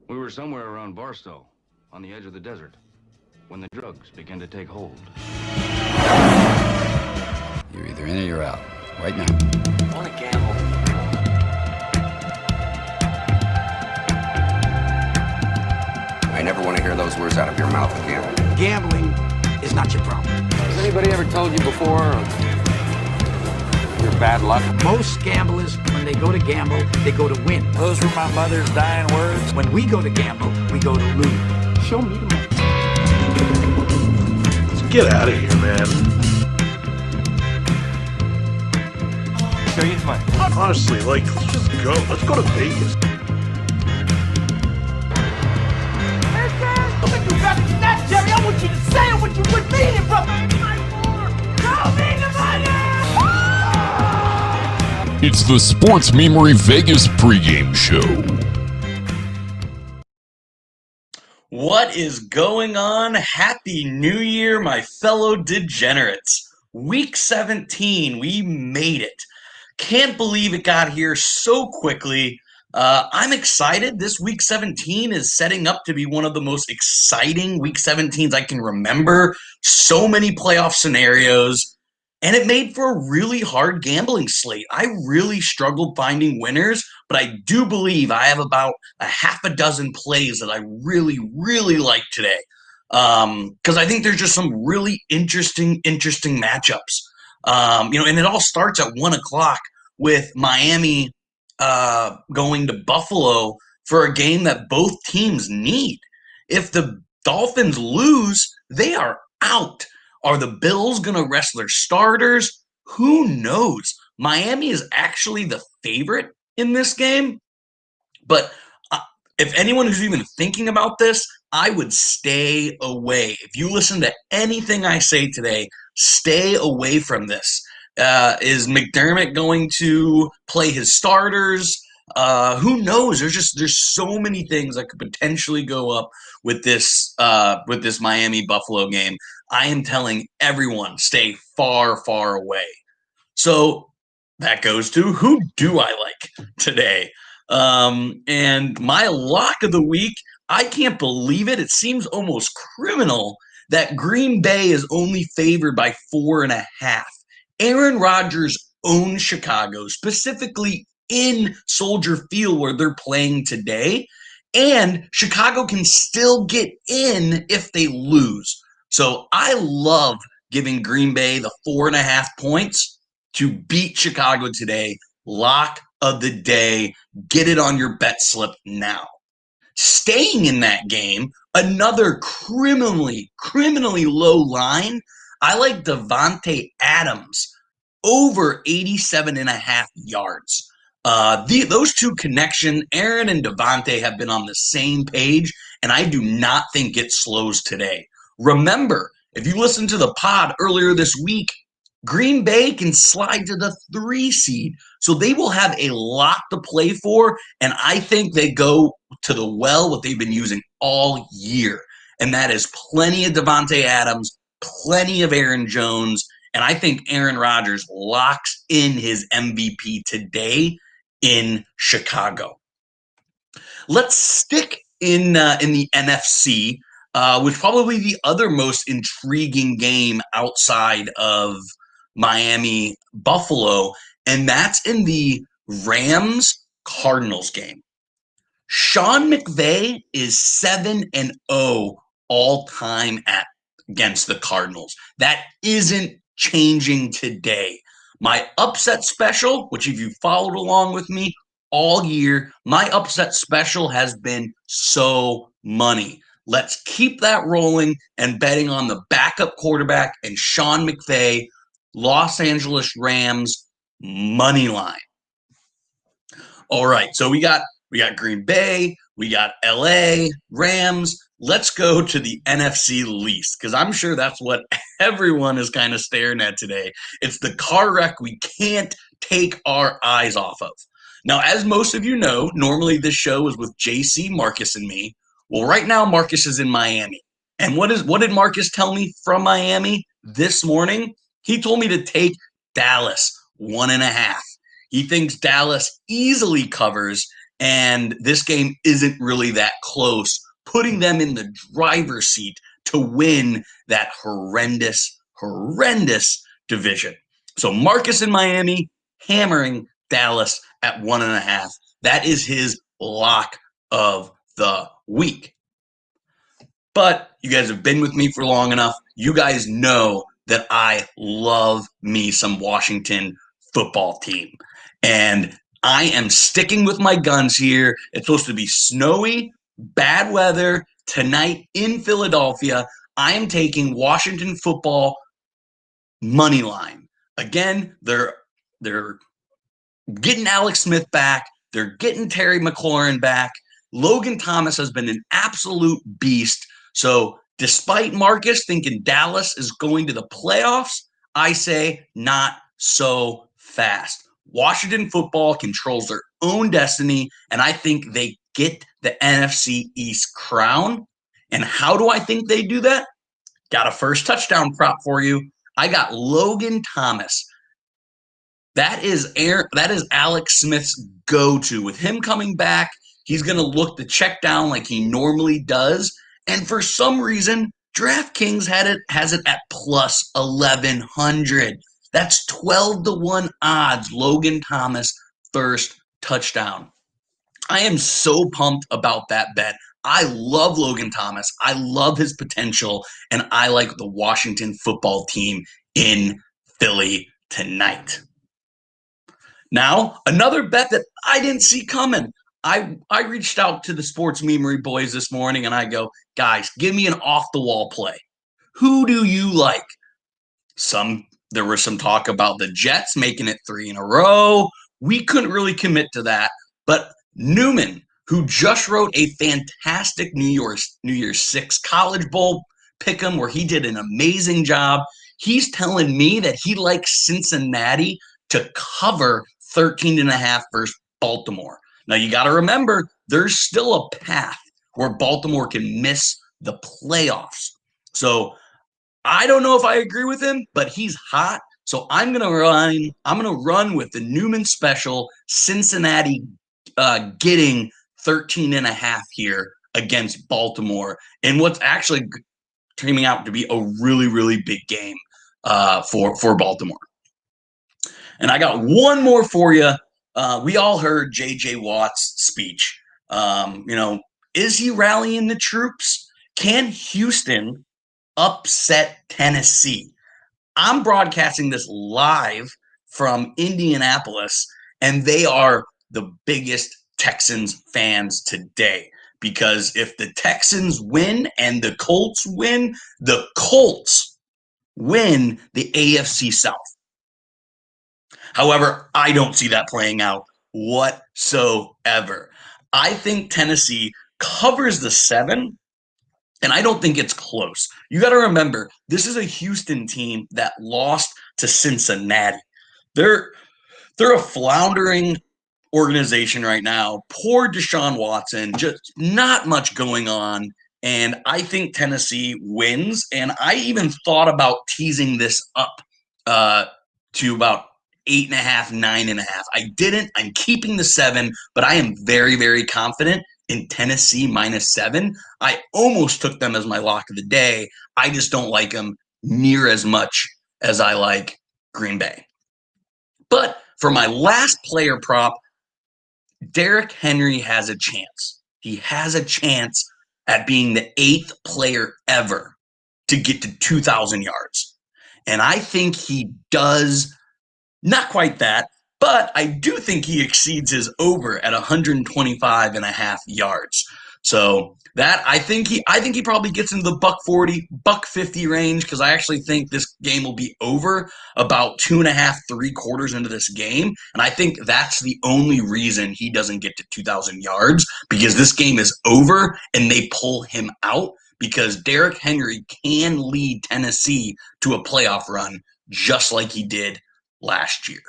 We were somewhere around Barstow, on the edge of the desert, when the drugs began to take hold. You're either in or you're out. Right now. I want to gamble. I never want to hear those words out of your mouth again. Gambling is not your problem. Has anybody ever told you before you're bad luck? Most gamblers, when they go to gamble, they go to win. Those were my mother's dying words. When we go to gamble, we go to lose. Show me the money. Let's get out of here, man. Show you the money. Honestly, let's just go. Let's go to Vegas. Jerry, I want you to say what you would mean it, brother. Show me the money! It's the Sports Memory Vegas pregame show. What is going on? Happy New Year, my fellow degenerates. Week 17, we made it. Can't believe it got here so quickly. I'm excited. This Week 17 is setting up to be one of the most exciting Week 17s I can remember. So many playoff scenarios, and it made for a really hard gambling slate. I really struggled finding winners, but I do believe I have about a half a dozen plays that I really, really like today. Because I think there's just some really interesting matchups. And it all starts at 1 o'clock with Miami going to Buffalo for a game that both teams need. If the Dolphins lose, they are out. Are the Bills going to rest their starters? Who knows? Miami is actually the favorite in this game. But if anyone who's even thinking about this, I would stay away. If you listen to anything I say today, stay away from this. Is McDermott going to play his starters? Who knows? There's so many things that could potentially go up with this Miami Buffalo game. I am telling everyone, stay far, far away. So that goes to who do I like today? And my lock of the week, I can't believe it. It seems almost criminal that Green Bay is only favored by 4.5. Aaron Rodgers owns Chicago, specifically in Soldier Field where they're playing today, and Chicago can still get in if they lose. So I love giving Green Bay the 4.5 points to beat Chicago today. Lock of the day. Get it on your bet slip now. Staying in that game, another criminally low line. I like Davante Adams over 87.5 yards. Those two connection, Aaron and Davante, have been on the same page, and I do not think it slows today. Remember, if you listened to the pod earlier this week, Green Bay can slide to the 3 seed, so they will have a lot to play for, and I think they go to the well what they've been using all year, and that is plenty of Davante Adams, plenty of Aaron Jones, and I think Aaron Rodgers locks in his MVP today in Chicago. Let's stick in the NFC, which probably the other most intriguing game outside of Miami Buffalo, and that's in the Rams Cardinals game. Sean McVay is 7-0 all time against the Cardinals. That isn't changing today. My upset special, which if you followed along with me all year, my upset special has been so money. Let's keep that rolling and betting on the backup quarterback and Sean McVay, Los Angeles Rams money line. All right, so we got Green Bay, we got LA, Rams. Let's go to the NFC least, because I'm sure that's what everyone is kind of staring at today. It's the car wreck we can't take our eyes off of. Now, as most of you know, normally this show is with JC, Marcus, and me. Well, right now, Marcus is in Miami. And what did Marcus tell me from Miami this morning? He told me to take Dallas 1.5. He thinks Dallas easily covers, and this game isn't really that close, putting them in the driver's seat to win that horrendous division. So Marcus in Miami hammering Dallas at 1.5. That is his lock of the week. But you guys have been with me for long enough. You guys know that I love me some Washington football team. And I am sticking with my guns here. It's supposed to be snowy, bad weather tonight in Philadelphia. I am taking Washington football money line. Again, they're getting Alex Smith back. They're getting Terry McLaurin back. Logan Thomas has been an absolute beast. So despite Marcus thinking Dallas is going to the playoffs, I say not so fast. Washington football controls their own destiny, and I think they get the NFC East crown. And how do I think they do that? Got a first touchdown prop for you. I got Logan Thomas. That is Alex Smith's go-to. With him coming back, he's going to look to check down like he normally does. And for some reason, DraftKings has it at plus 1,100. That's 12-1 odds. Logan Thomas first touchdown. I am so pumped about that bet. I love Logan Thomas. I love his potential, and I like the Washington football team in Philly tonight. Now, another bet that I didn't see coming. I reached out to the Sports Memory boys this morning, and I go, guys, give me an off-the-wall play. Who do you like? There was some talk about the Jets making it 3 in a row. We couldn't really commit to that, but Newman, who just wrote a fantastic New Year's 6 College Bowl pick'em where he did an amazing job, he's telling me that he likes Cincinnati to cover 13.5 versus Baltimore. Now, you got to remember, there's still a path where Baltimore can miss the playoffs. So I don't know if I agree with him, but he's hot. So I'm going to run with the Newman special, Cincinnati getting 13.5 here against Baltimore, and what's actually turning out to be a really, really big game for Baltimore. And I got one more for you. We all heard J.J. Watt's speech. Is he rallying the troops? Can Houston upset Tennessee? I'm broadcasting this live from Indianapolis, and they are the biggest Texans fans today, because if the Texans win and the Colts win the AFC South. However, I don't see that playing out whatsoever. I think Tennessee covers the 7, and I don't think it's close. You got to remember, this is a Houston team that lost to Cincinnati. They're a floundering organization right now. Poor Deshaun Watson, just not much going on. And I think Tennessee wins. And I even thought about teasing this up to about 8.5, 9.5. I didn't. I'm keeping the 7, but I am very, very confident in Tennessee -7. I almost took them as my lock of the day. I just don't like them near as much as I like Green Bay. But for my last player prop, Derrick Henry has a chance. He has a chance at being the 8th player ever to get to 2,000 yards. And I think he does not quite that, but I do think he exceeds his over at 125.5 yards. So that I think he probably gets into the $140, $150 range, because I actually think this game will be over about 2.5, 3 quarters into this game. And I think that's the only reason he doesn't get to 2,000 yards, because this game is over and they pull him out, because Derrick Henry can lead Tennessee to a playoff run just like he did last year.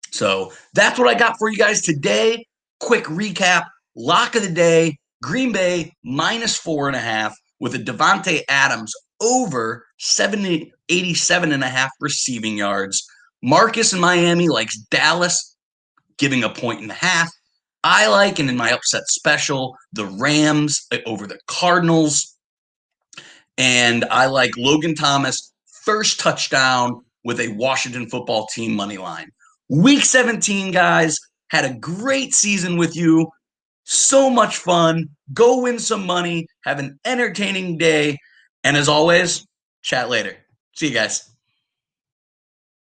So that's what I got for you guys today. Quick recap. Lock of the day, Green Bay -4.5 with a Devontae Adams over 87.5 receiving yards. Marcus in Miami likes Dallas, giving 1.5. I like, and in my upset special, the Rams over the Cardinals. And I like Logan Thomas, first touchdown with a Washington football team money line. Week 17, guys, had a great season with you. So much fun. Go win some money. Have an entertaining day. And as always, chat later. See you guys.